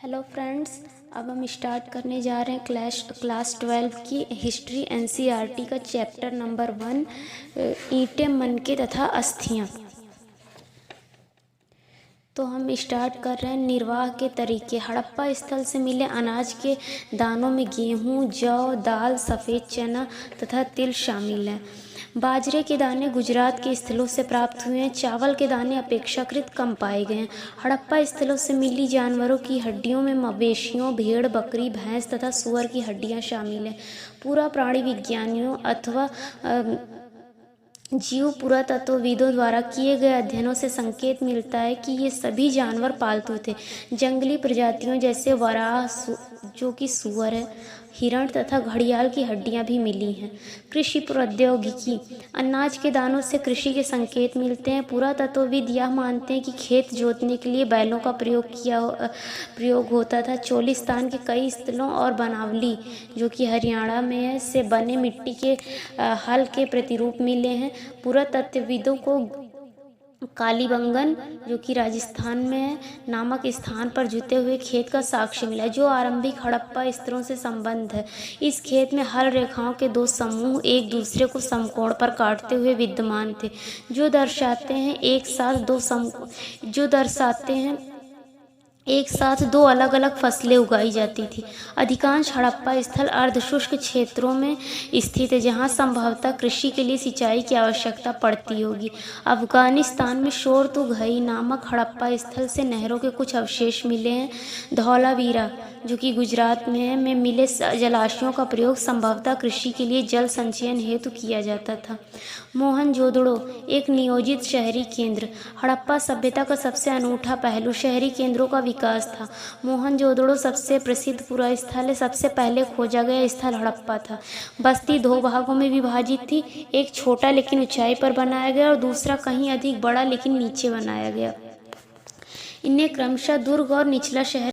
Hello friends, अब हम start करने जा रहे हैं क्लास 12 की हिस्ट्री एनसीईआरटी का चैप्टर नंबर 1 ईंटें, मनके तथा अस्थियां। तो हम स्टार्ट कर रहे हैं निर्वाह के तरीके। हड़प्पा स्थल से मिले अनाज के दानों में गेहूं, जौ, दाल, सफ़ेद चना तथा तिल शामिल हैं। बाजरे के दाने गुजरात के स्थलों से प्राप्त हुए हैं। चावल के दाने अपेक्षाकृत कम पाए गए हैं। हड़प्पा स्थलों से मिली जानवरों की हड्डियों में मवेशियों, भेड़, बकरी, भैंस तथा सूअर की हड्डियां शामिल हैं। पूरा प्राणी विज्ञानियों अथवा जीव पुरातत्वविदों द्वारा किए गए अध्ययनों से संकेत मिलता है कि ये सभी जानवर पालतू थे। जंगली प्रजातियों जैसे वराह, जो कि सूअर है, हिरण तथा घड़ियाल की हड्डियां भी मिली हैं। कृषि प्रौद्योगिकी। अनाज के दानों से कृषि के संकेत मिलते हैं। पुरातत्वविद यह मानते हैं कि खेत जोतने के लिए बैलों का प्रयोग होता था। चोलिस्तान के कई स्थलों और बनावली, जो कि हरियाणा में है, से बने मिट्टी के हल के प्रतिरूप मिले हैं। पुरातत्वविदों को कालीबंगन, जो कि राजस्थान में है, नामक स्थान पर जुते हुए खेत का साक्ष्य मिला, जो आरंभिक हड़प्पा स्तरों से संबंध है। इस खेत में हल रेखाओं के दो समूह एक दूसरे को समकोण पर काटते हुए विद्यमान थे, जो दर्शाते हैं एक साथ दो अलग अलग फसलें उगाई जाती थी। अधिकांश हड़प्पा स्थल अर्धशुष्क क्षेत्रों में स्थित है, जहां संभवतः कृषि के लिए सिंचाई की आवश्यकता पड़ती होगी। अफगानिस्तान में शोरतुघई नामक हड़प्पा स्थल से नहरों के कुछ अवशेष मिले हैं। धौलावीरा, जो कि गुजरात में है, में मिले जलाशयों का प्रयोग संभवतः कृषि के लिए जल संचयन हेतु किया जाता था। मोहनजोदड़ो एक नियोजित शहरी केंद्र। हड़प्पा सभ्यता का सबसे अनूठा पहलू शहरी केंद्रों का विकास था। मोहनजोदड़ो सबसे प्रसिद्ध पुरा स्थल है। सबसे पहले खोजा गया स्थल हड़प्पा था। बस्ती दो भागों में विभाजित थी, एक छोटा लेकिन ऊंचाई पर बनाया गया और दूसरा कहीं अधिक बड़ा लेकिन नीचे बनाया गया। इन्हें क्रमशः दुर्ग और निचला शहर